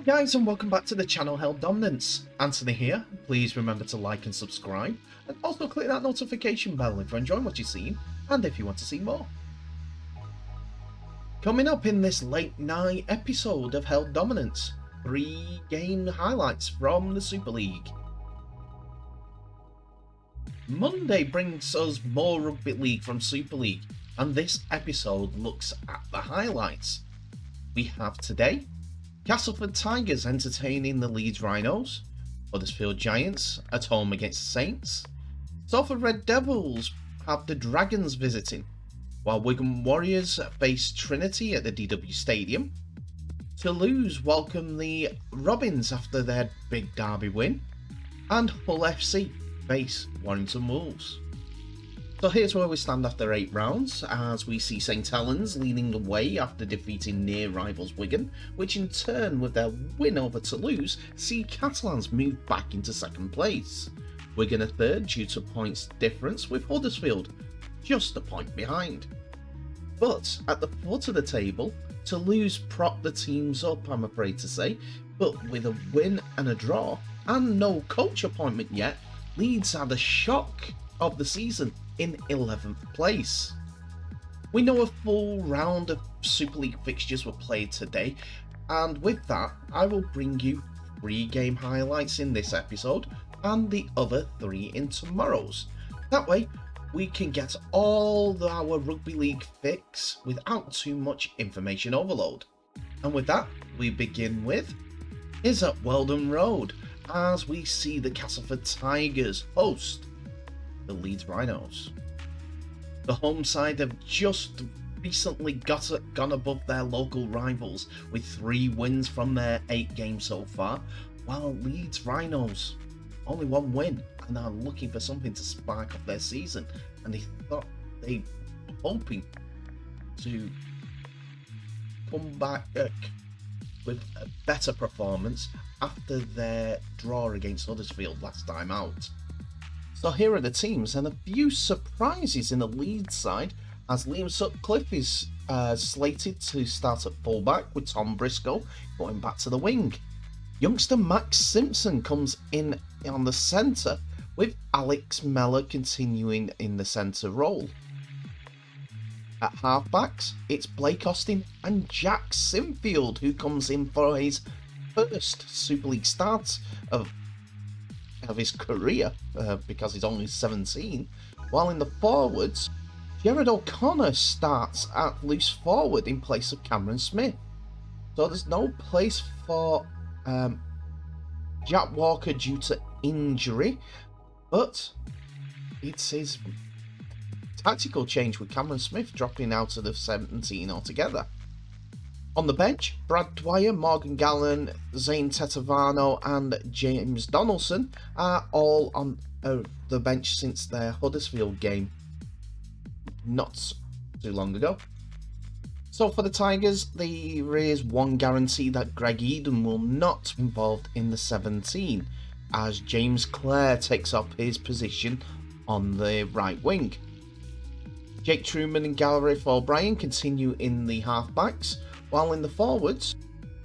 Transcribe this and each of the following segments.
Hi guys, and welcome back to the channel Held Dominance. Anthony here. Please remember to like and subscribe, and also click that notification bell if you're enjoying what you've seen and if you want to see more. Coming up in this late night episode of Held Dominance, 3 game highlights from the Super League. Monday brings us more Rugby League from Super League, and this episode looks at the highlights. We have today Castleford Tigers entertaining the Leeds Rhinos, Huddersfield Giants at home against the Saints, Salford Red Devils have the Dragons visiting, while Wigan Warriors face Trinity at the DW Stadium, Toulouse welcome the Robins after their big derby win, and Hull FC face Warrington Wolves. So here's where we stand after 8 rounds, as we see St Helens leading the way after defeating near rivals Wigan, which in turn with their win over Toulouse see Catalans move back into second place. Wigan are third due to points difference, with Huddersfield just a point behind. But at the foot of the table, Toulouse propped the teams up, I'm afraid to say, but with a win and a draw and no coach appointment yet, Leeds had a shock of the season in 11th place. We know a full round of Super League fixtures were played today, and with that I will bring you 3 game highlights in this episode and the other 3 in tomorrow's. That way we can get all our Rugby League fix without too much information overload. And with that, we begin with is at Weldon Road, as we see the Castleford Tigers host the Leeds Rhinos. The home side have just recently gone above their local rivals with 3 wins from their 8 games so far, while Leeds Rhinos only 1 win and are looking for something to spark up their season, and they thought they were hoping to come back with a better performance after their draw against Huddersfield last time out. So here are the teams, and a few surprises in the Leeds side, as Liam Sutcliffe is slated to start at fullback with Tom Briscoe going back to the wing. Youngster Max Simpson comes in on the centre, with Alex Mellor continuing in the centre role. At halfbacks, it's Blake Austin and Jack Sinfield who comes in for his first Super League start of his career, because he's only 17, while in the forwards, Jared O'Connor starts at loose forward in place of Cameron Smith. So there's no place for Jack Walker due to injury, but it's his tactical change with Cameron Smith dropping out of the 17 altogether. On the bench, Brad Dwyer, Morgan Gallen, Zane Tetavano and James Donaldson are all on the bench since their Huddersfield game not too long ago. So for the Tigers, there is one guarantee that Greg Eden will not be involved in the 17, as James Clare takes up his position on the right wing. Jake Truman and Gareth O'Brien continue in the halfbacks, while in the forwards,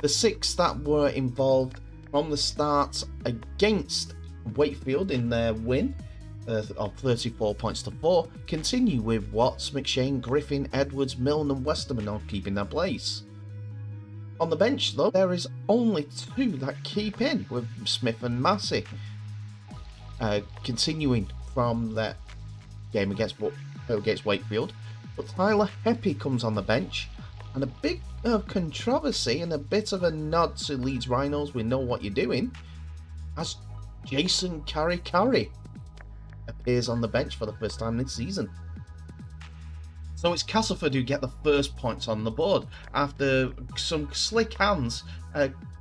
the 6 that were involved from the start against Wakefield in their win of 34 points to 4 continue, with Watts, McShane, Griffin, Edwards, Milne and Westerman all keeping their place. On the bench though, there is only 2 that keep in, with Smith and Massey continuing from their game against Wakefield, but Tyler Heppy comes on the bench, and a bit of controversy and a bit of a nod to Leeds Rhinos, we know what you're doing, as Jason Carey appears on the bench for the first time this season. So it's Castleford who get the first points on the board. After some slick hands,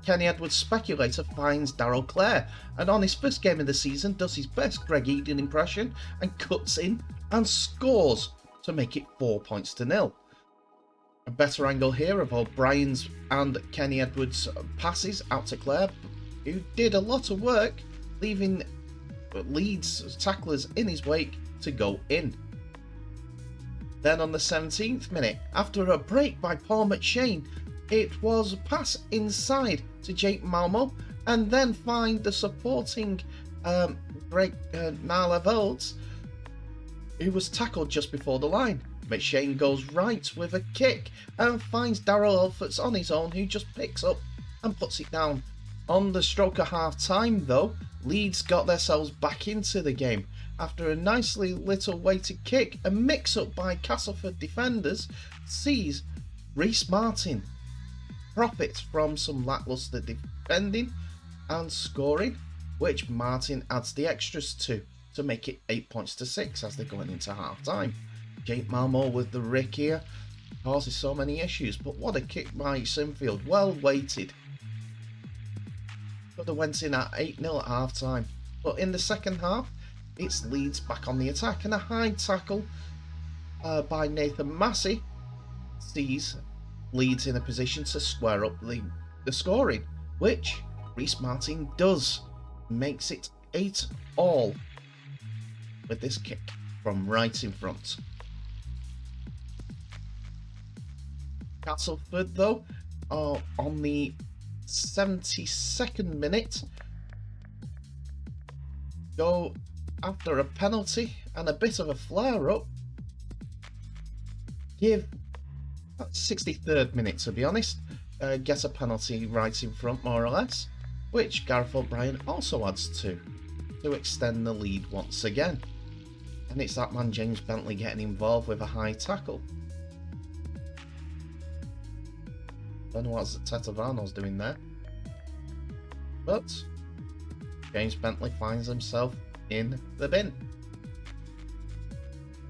Kenny Edwards speculator finds Darryl Clare, and on his first game of the season does his best Greg Eden impression and cuts in and scores to make it 4 points to 0. A better angle here of O'Brien's and Kenny Edwards' passes out to Clare, who did a lot of work, leaving Leeds tacklers in his wake to go in. Then on the 17th minute, after a break by Paul McShane, it was a pass inside to Jake Malmo, and then find the supporting Greg Narlevolds, who was tackled just before the line. McShane goes right with a kick and finds Daryl Elforts on his own, who just picks up and puts it down. On the stroke of half time though, Leeds got themselves back into the game after a nicely little weighted kick. A mix up by Castleford defenders sees Reece Martin profits from some lacklustre defending and scoring, which Martin adds the extras to make it 8 points to 6 as they're going into half time. Jake Malmo with the Rick here causes so many issues, but what a kick by Sinfield, well weighted. Could have went in at 8-0 at half time, but in the second half it's Leeds back on the attack, and a high tackle by Nathan Massey sees Leeds in a position to square up the scoring, which Reece Martin does, makes it 8-all with this kick from right in front. Castleford though are on the 72nd minute go after a penalty and a bit of a flare up, give 63rd minute to be honest, get a penalty right in front more or less, which Gareth O'Brien also adds to extend the lead once again, and it's that man James Bentley getting involved with a high tackle. Don't know what Tetavano's doing there, but James Bentley finds himself in the bin.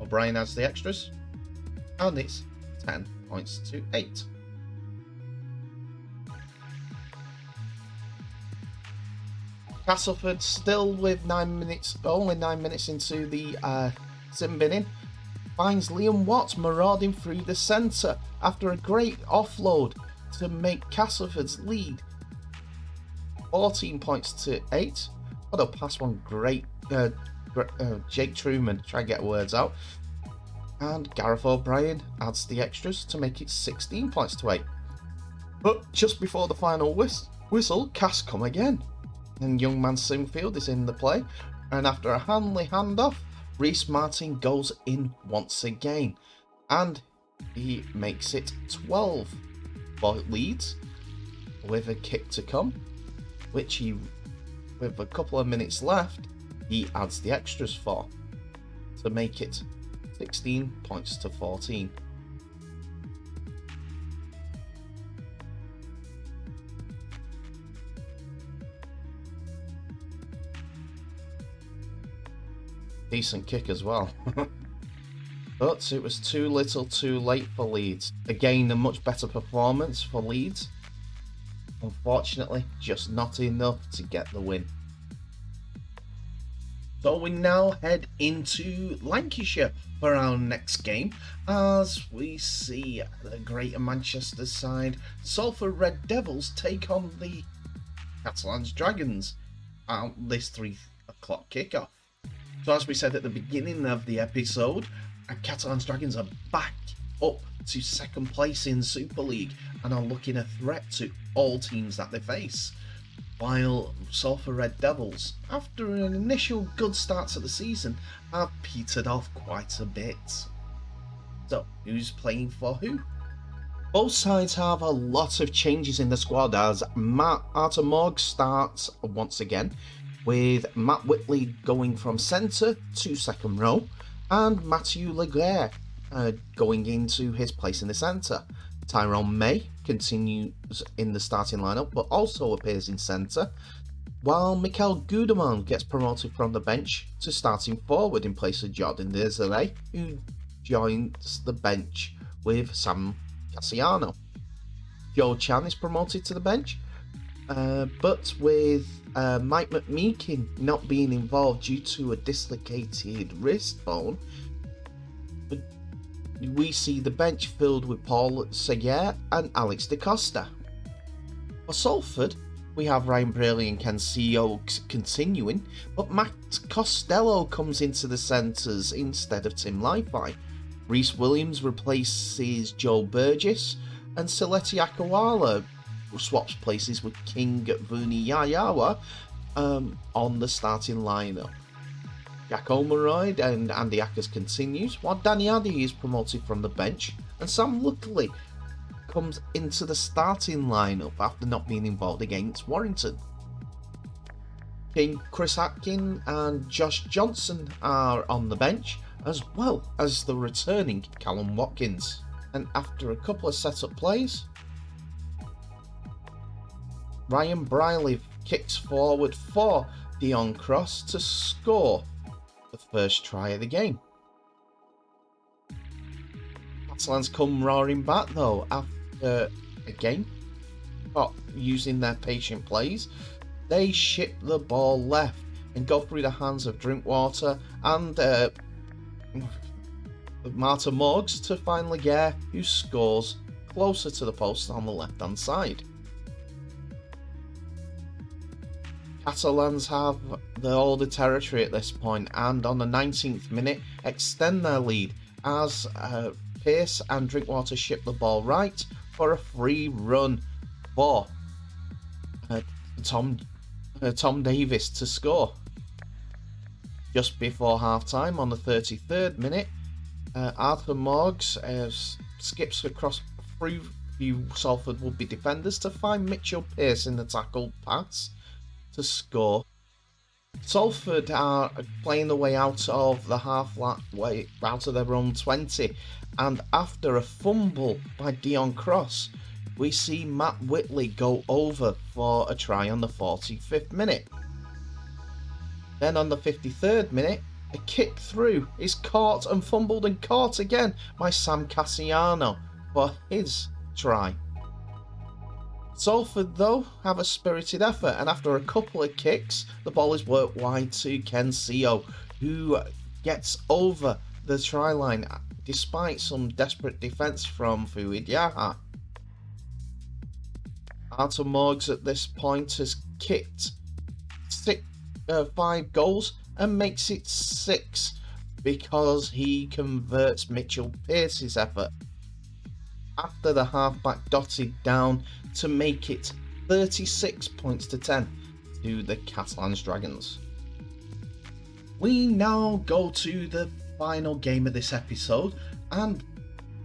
O'Brien adds the extras, and it's 10 points to 8. Castleford still with only 9 minutes into the sin binning, finds Liam Watts marauding through the centre after a great offload to make Castleford's lead 14 points to 8. What a pass one, great Jake Truman, try and get words out, and Gareth O'Brien adds the extras to make it 16 points to 8. But just before the final whistle, Cass come again, and young man Sinfield is in the play, and after a Hanley handoff, Reece Martin goes in once again, and he makes it 12 for Leeds with a kick to come, which he, with a couple of minutes left, he adds the extras for to make it 16 points to 14. Decent kick as well. But it was too little too late for Leeds. Again, a much better performance for Leeds. Unfortunately, just not enough to get the win. So we now head into Lancashire for our next game, as we see the Greater Manchester side Salford Red Devils take on the Catalans Dragons at this 3 o'clock kickoff. So as we said at the beginning of the episode, Catalans Dragons are back up to second place in Super League and are looking a threat to all teams that they face, while Salford Red Devils, after an initial good start to the season, have petered off quite a bit. So who's playing for who? Both sides have a lot of changes in the squad as Arthur Morg starts once again, with Matt Whitley going from centre to second row, and Matthew Laguerre going into his place in the centre. Tyrone May continues in the starting lineup but also appears in centre, while Mikel Gudemon gets promoted from the bench to starting forward in place of Jordan Desiree, who joins the bench with Sam Cassiano. Joe Chan is promoted to the bench, but with Mike McMeekin not being involved due to a dislocated wrist bone, we see the bench filled with Paul Seguer and Alex DaCosta. For Salford, we have Ryan Braley and Ken Seoaks continuing, but Matt Costello comes into the centres instead of Tim Lifey. Rhys Williams replaces Joe Burgess, and Sileti Akawala swaps places with King Vuniyayawa on the starting lineup. Jack Omeroyd and Andy Ackers continues, while Danny Addy is promoted from the bench, and Sam Luckley comes into the starting lineup after not being involved against Warrington. King Chris Atkin and Josh Johnson are on the bench, as well as the returning Callum Watkins. And after a couple of setup plays, Ryan Briley kicks forward for Dion Cross to score the first try of the game. Catalans come roaring back though after a game, using their patient plays. They ship the ball left and go through the hands of Drinkwater and Marta Morgs to find Laguerre, who scores closer to the post on the left hand side. Catalans have all the territory at this point, and on the 19th minute extend their lead as Pearce and Drinkwater ship the ball right for a free run for Tom Davis to score. Just before half time on the 33rd minute, Arthur Morgs skips across through few Salford would-be defenders to find Mitchell Pearce in the tackle pass to score. Salford are playing the way out of the halfway out of their own 20, and after a fumble by Dion Cross, we see Matt Whitley go over for a try on the 45th minute. Then on the 53rd minute, a kick through is caught and fumbled and caught again by Sam Cassiano for his try. Salford, though, have a spirited effort, and after a couple of kicks, the ball is worked wide to Ken Seo, who gets over the try line despite some desperate defence from Fuid Yaha. Arthur Morgs at this point has kicked 5 goals and makes it 6 because he converts Mitchell Pearce's effort after the halfback dotted down to make it 36 points to 10 to the Catalans Dragons. We now go to the final game of this episode and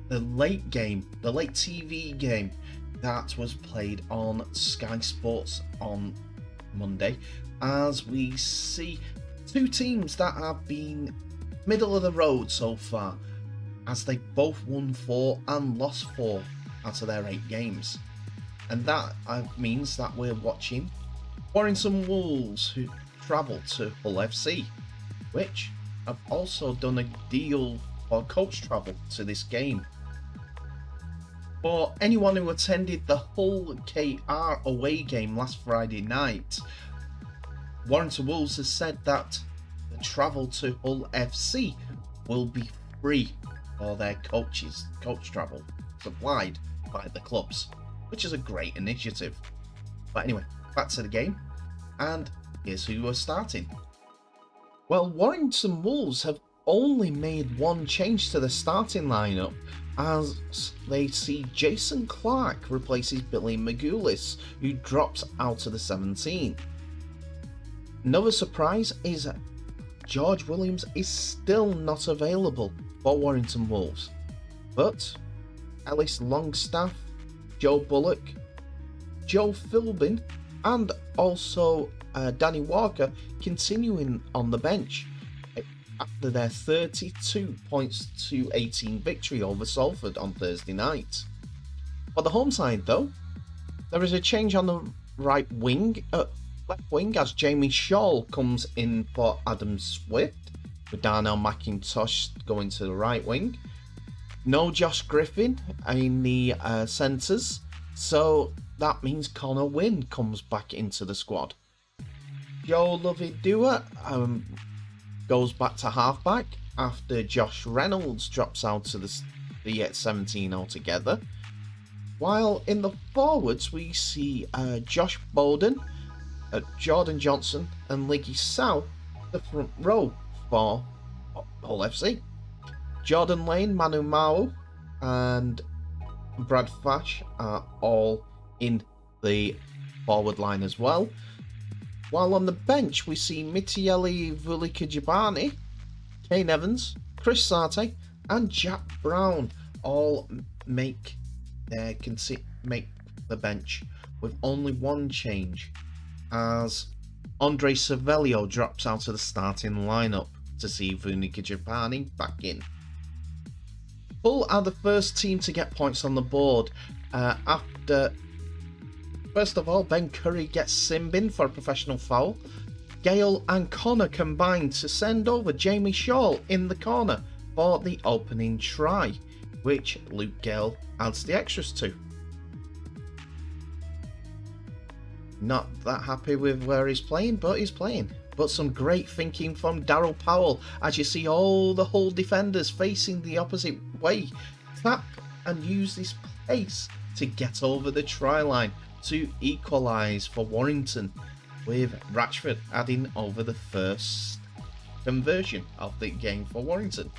the late TV game that was played on Sky Sports on Monday, as we see two teams that have been middle of the road so far, as they both won 4 and lost 4 out of their 8 games. And that means that we're watching Warrington Wolves, who travel to Hull FC, which have also done a deal for coach travel to this game. For anyone who attended the Hull KR away game last Friday night, Warrington Wolves has said that the travel to Hull FC will be free for their coach travel, supplied by the clubs, which is a great initiative. But anyway, back to the game, and here's who are starting. Well, Warrington Wolves have only made one change to the starting lineup, as they see Jason Clark replaces Billy Magoulis, who drops out of the 17. Another surprise is George Williams is still not available for Warrington Wolves, but Ellis Longstaff, Joe Bullock, Joe Philbin, and also Danny Walker continuing on the bench after their 32 points to 18 victory over Salford on Thursday night. For the home side though, there is a change on the left wing as Jamie Shaw comes in for Adam Swift, with Darnell McIntosh going to the right wing. No Josh Griffin in the centres, so that means Connor Wynn comes back into the squad. Joe Lovey-Dewar goes back to halfback after Josh Reynolds drops out to the 17 altogether. While in the forwards we see Josh Bowden, Jordan Johnson and Liggy Sow, the front row for Hull FC. Jordan Lane, Manu Mao and Brad Fash are all in the forward line as well. While on the bench, we see Mitieli Vulikajibani, Kane Evans, Chris Sarte, and Jack Brown all make the bench, with only one change, as Andre Cervello drops out of the starting lineup to see Vulikajibani back in. Hull are the first team to get points on the board after. First of all, Ben Curry gets sin-binned for a professional foul. Gale and Connor combine to send over Jamie Shaw in the corner for the opening try, which Luke Gale adds the extras to. Not that happy with where he's playing, but he's playing. But some great thinking from Daryl Powell, as you see all the Hull defenders facing the opposite way. Tap and use this pace to get over the try line to equalise for Warrington, with Ratchford adding over the first conversion of the game for Warrington.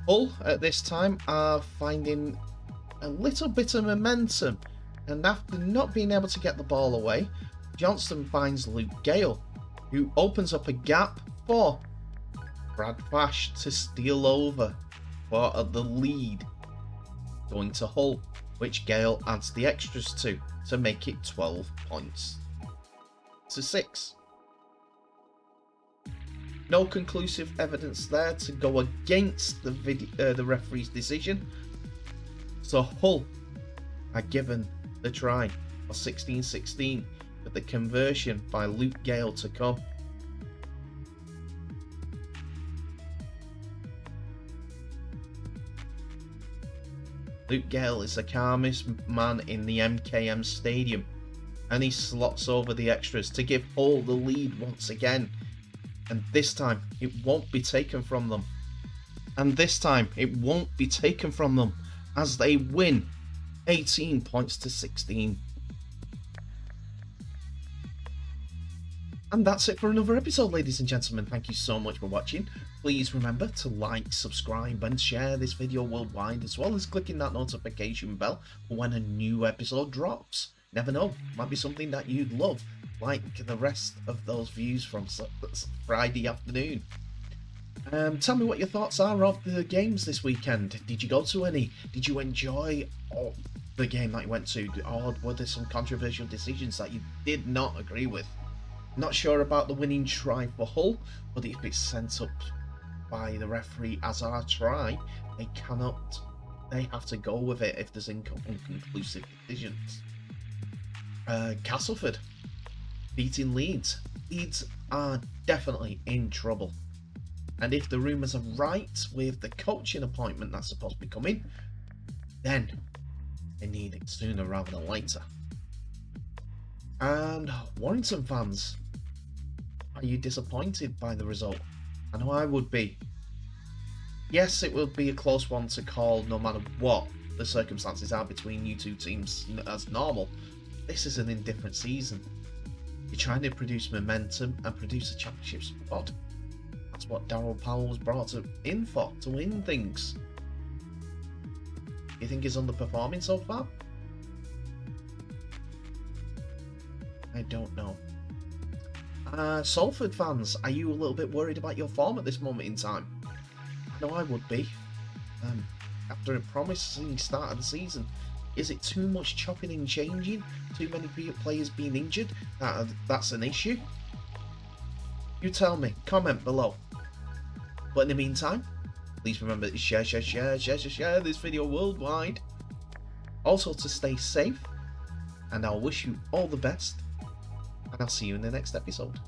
Hull at this time are finding a little bit of momentum, and after not being able to get the ball away, Johnston finds Luke Gale, who opens up a gap for Brad Fash to steal over for the lead going to Hull, which Gale adds the extras to make it 12 points to 6. No conclusive evidence there to go against the referee's decision, so Hull are given the try for 16-16, with the conversion by Luke Gale to come. Luke Gale is the calmest man in the MKM Stadium, and he slots over the extras to give Hull the lead once again. And this time, it won't be taken from them. As they win 18 points to 16. And that's it for another episode, ladies and gentlemen. Thank you so much for watching. Please remember to like, subscribe and share this video worldwide, as well as clicking that notification bell for when a new episode drops. Never know, might be something that you'd love, like the rest of those views from Friday afternoon. Tell me what your thoughts are of the games this weekend. Did you go to any? Did you enjoy the game that you went to? Or were there some controversial decisions that you did not agree with? Not sure about the winning try for Hull, but if it's sent up by the referee as our try, they have to go with it if there's inconclusive decisions. Castleford beating Leeds. Leeds are definitely in trouble, and if the rumours are right with the coaching appointment that's supposed to be coming, then they need it sooner rather than later. And Warrington fans, are you disappointed by the result? I know I would be. Yes, it would be a close one to call no matter what the circumstances are between you two teams as normal. This is an indifferent season. You're trying to produce momentum and produce a championship squad. That's what Daryl Powell was brought in for, to win things. You think he's underperforming so far? I don't know. Salford fans, are you a little bit worried about your form at this moment in time? I know I would be. After a promising start of the season, is it too much chopping and changing? Too many players being injured? That's an issue? You tell me. Comment below. But in the meantime, please remember to share this video worldwide. Also to stay safe, and I'll wish you all the best. And I'll see you in the next episode.